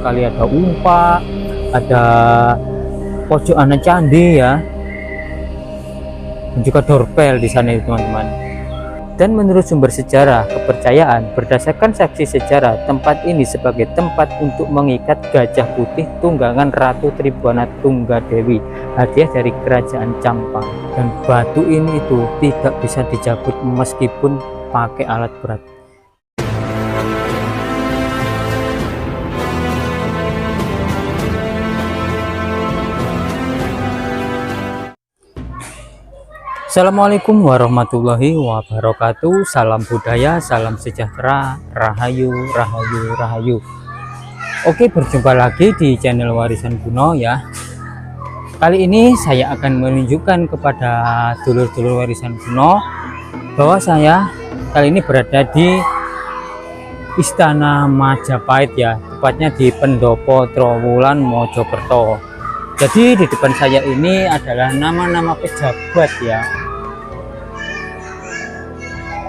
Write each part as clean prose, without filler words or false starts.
sekali ada umpa, ada pojokan candi ya, dan juga dorpel di sana teman-teman. Dan menurut sumber sejarah kepercayaan, berdasarkan saksi sejarah, tempat ini sebagai tempat untuk mengikat gajah putih tunggangan Ratu Tribhuwana Tunggadewi, hadiah dari kerajaan Campang. Dan batu ini itu tidak bisa dicabut meskipun pakai alat berat. Assalamualaikum warahmatullahi wabarakatuh. Salam budaya, salam sejahtera, rahayu, rahayu, rahayu. Oke, berjumpa lagi di channel Warisan Kuno ya. Kali ini saya akan menunjukkan kepada dulur-dulur Warisan Kuno bahwa saya kali ini berada di Istana Majapahit ya, tepatnya di Pendopo Trowulan, Mojokerto. Jadi di depan saya ini adalah nama-nama pejabat ya,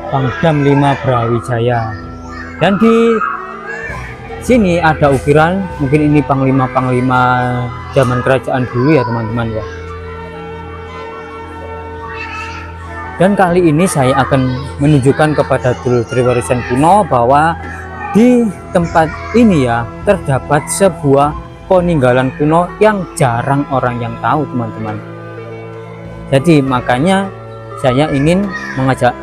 Pangdam 5 Brawijaya. Dan di sini ada ukiran, mungkin ini panglima-panglima zaman kerajaan dulu ya teman-teman ya. Dan kali ini saya akan menunjukkan kepada dulur-dulur Warisan Kuno bahwa di tempat ini ya terdapat sebuah peninggalan kuno yang jarang orang yang tahu teman-teman. Jadi makanya saya ingin mengajak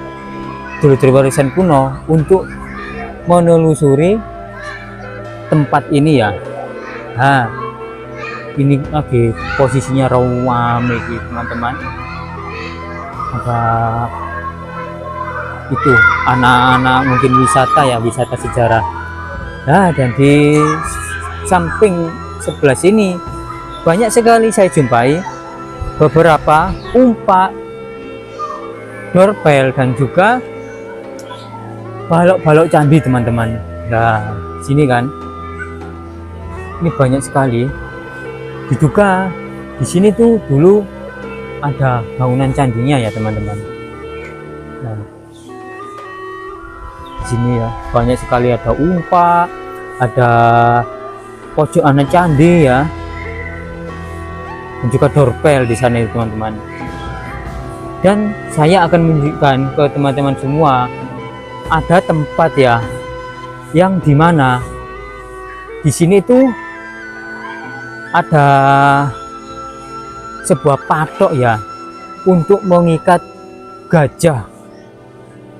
dulur-dulur Warisan Kuno untuk menelusuri tempat ini ya. Nah, ini lagi posisinya ramai teman-teman. Ada itu anak-anak mungkin wisata ya, wisata sejarah. Nah, dan di samping sebelah sini banyak sekali saya jumpai beberapa umpak, dorpel, dan juga balok-balok candi teman-teman. Nah, sini kan ini banyak sekali. Diduga di sini tuh dulu ada bangunan candinya ya teman-teman. Nah, di sini ya banyak sekali ada umpak, ada pojokan candi ya, dan juga dorpel di sana teman-teman. Dan saya akan menunjukkan ke teman-teman semua ada tempat ya yang dimana di sini tuh ada sebuah patok ya untuk mengikat gajah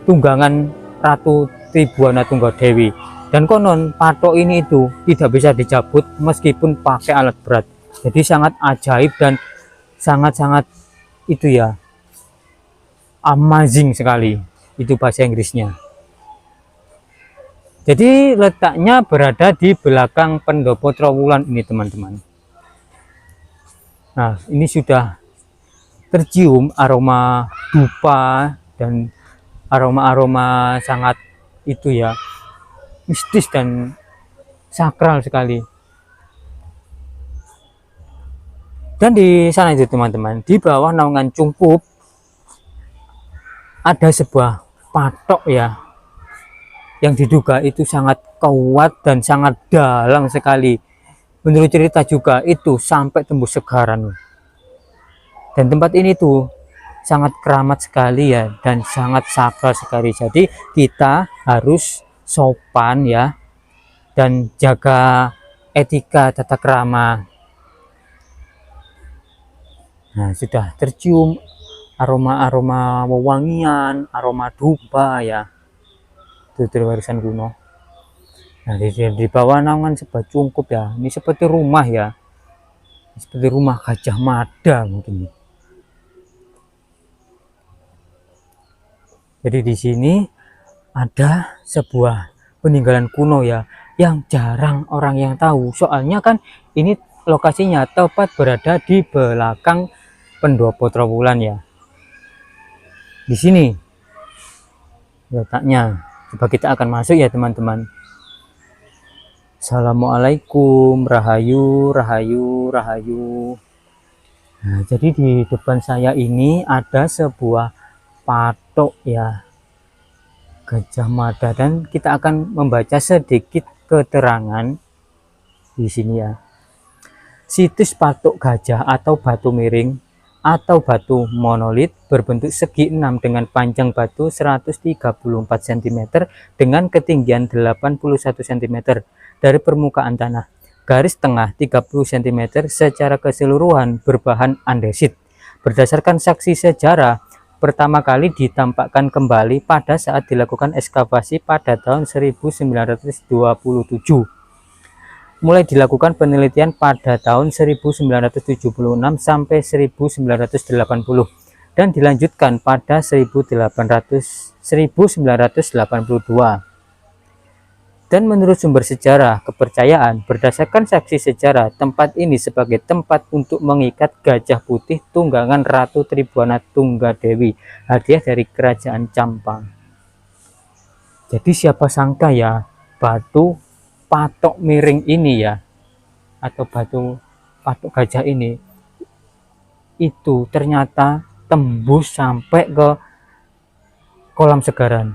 tunggangan Ratu Tribhuwana Tunggadewi. Dan konon patok ini itu tidak bisa dicabut meskipun pakai alat berat. Jadi sangat ajaib dan sangat-sangat itu ya, amazing sekali, itu bahasa Inggrisnya. Jadi letaknya berada di belakang Pendopo Trowulan ini teman-teman. Nah, ini sudah tercium aroma dupa dan aroma-aroma sangat itu ya, mistis dan sakral sekali. Dan di sana itu teman-teman, di bawah naungan Cungkup ada sebuah patok ya, yang diduga itu sangat kuat dan sangat dalam sekali. Menurut cerita juga itu sampai tembus segaran. Dan tempat ini tuh sangat keramat sekali ya, dan sangat sakral sekali. Jadi kita harus sopan ya, dan jaga etika tata krama. Nah, sudah tercium aroma-aroma wewangian, aroma dupa ya, itu dari Warisan Kuno. Nah, di bawah naungan sebuah Cungkup ya, ini seperti rumah ya, seperti rumah Gajah Mada mungkin. Jadi di sini ada sebuah peninggalan kuno ya yang jarang orang yang tahu. Soalnya kan ini lokasinya tepat berada di belakang Pendopo Trowulan ya. Di sini letaknya. Coba kita akan masuk ya teman-teman. Assalamualaikum, rahayu, rahayu, rahayu. Nah, jadi di depan saya ini ada sebuah patok ya, Gajah Mada, dan kita akan membaca sedikit keterangan di sini ya. Situs patok gajah atau batu miring atau batu monolit berbentuk segi 6 dengan panjang batu 134 cm dengan ketinggian 81 cm dari permukaan tanah. Garis tengah 30 cm secara keseluruhan berbahan andesit. Berdasarkan saksi sejarah, pertama kali ditampakkan kembali pada saat dilakukan ekskavasi pada tahun 1927. Mulai dilakukan penelitian pada tahun 1976 sampai 1980 dan dilanjutkan pada 1982. Dan menurut sumber sejarah kepercayaan, berdasarkan saksi sejarah, tempat ini sebagai tempat untuk mengikat gajah putih tunggangan Ratu Tribuana Tunggadewi, hadiah dari Kerajaan Campang. Jadi siapa sangka ya, batu patok miring ini ya, atau batu patok gajah ini itu ternyata tembus sampai ke kolam Segaran.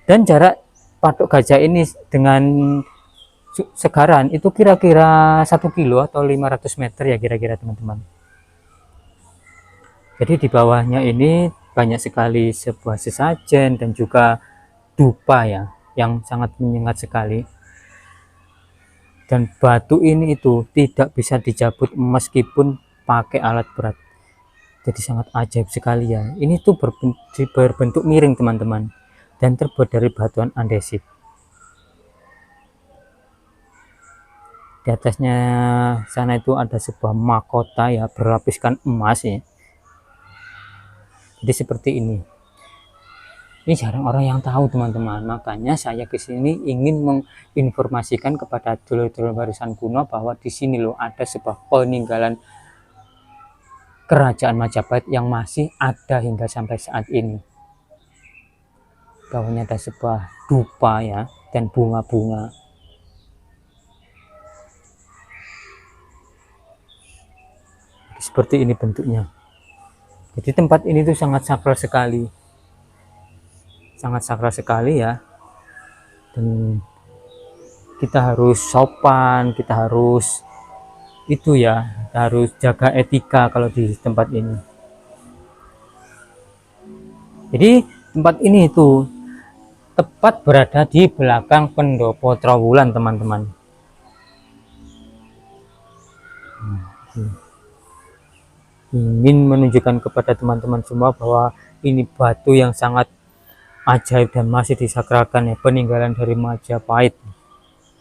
Dan jarak patok gajah ini dengan Segaran itu kira-kira 1 kilo atau 500 meter ya kira-kira teman-teman. Jadi di bawahnya ini banyak sekali sebuah sesajen dan juga dupa ya, yang sangat menyengat sekali. Dan batu ini itu tidak bisa dicabut meskipun pakai alat berat. Jadi sangat ajaib sekali ya. Ini tuh berbentuk miring teman-teman, dan terbuat dari batuan andesit. Di atasnya sana itu ada sebuah mahkota ya, berlapiskan emas ya. Jadi seperti ini. Ini jarang orang yang tahu teman-teman, makanya saya kesini ingin menginformasikan kepada dulur-dulur warisan kuno bahwa di sini loh ada sebuah peninggalan kerajaan Majapahit yang masih ada hingga sampai saat ini. Bawahnya ada sebuah dupa ya, dan bunga-bunga. Seperti ini bentuknya. Jadi tempat ini tuh sangat sakral sekali. Sangat sakral sekali ya, dan kita harus sopan, kita harus itu ya, kita harus jaga etika kalau di tempat ini. Jadi tempat ini itu tepat berada di belakang pendopo Trowulan teman-teman. Ingin menunjukkan kepada teman-teman semua bahwa ini batu yang sangat ajaib dan masih disakralkan ya, peninggalan dari Majapahit.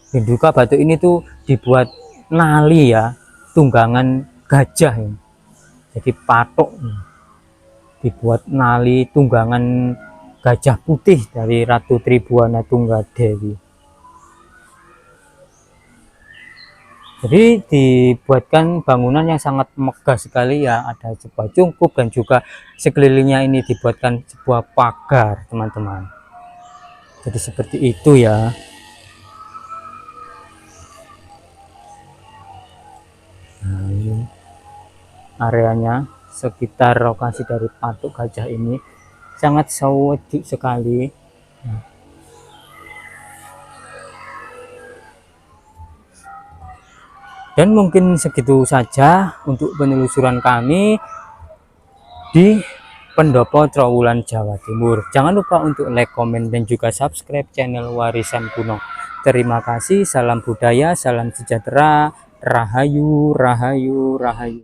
Dan juga batu ini tuh dibuat nali ya, tunggangan gajah ya. Jadi patok dibuat nali tunggangan gajah putih dari Ratu Tribuana Tunggadewi. Jadi dibuatkan bangunan yang sangat megah sekali ya, ada sebuah cungkup dan juga sekelilingnya ini dibuatkan sebuah pagar teman-teman. Jadi seperti itu ya. Nah, ini areanya sekitar lokasi dari patok gajah ini sangat sejuk sekali. Dan mungkin segitu saja untuk penelusuran kami di Pendopo Trowulan Jawa Timur. Jangan lupa untuk like, komen, dan juga subscribe channel Warisan Kuno. Terima kasih, salam budaya, salam sejahtera, rahayu, rahayu, rahayu.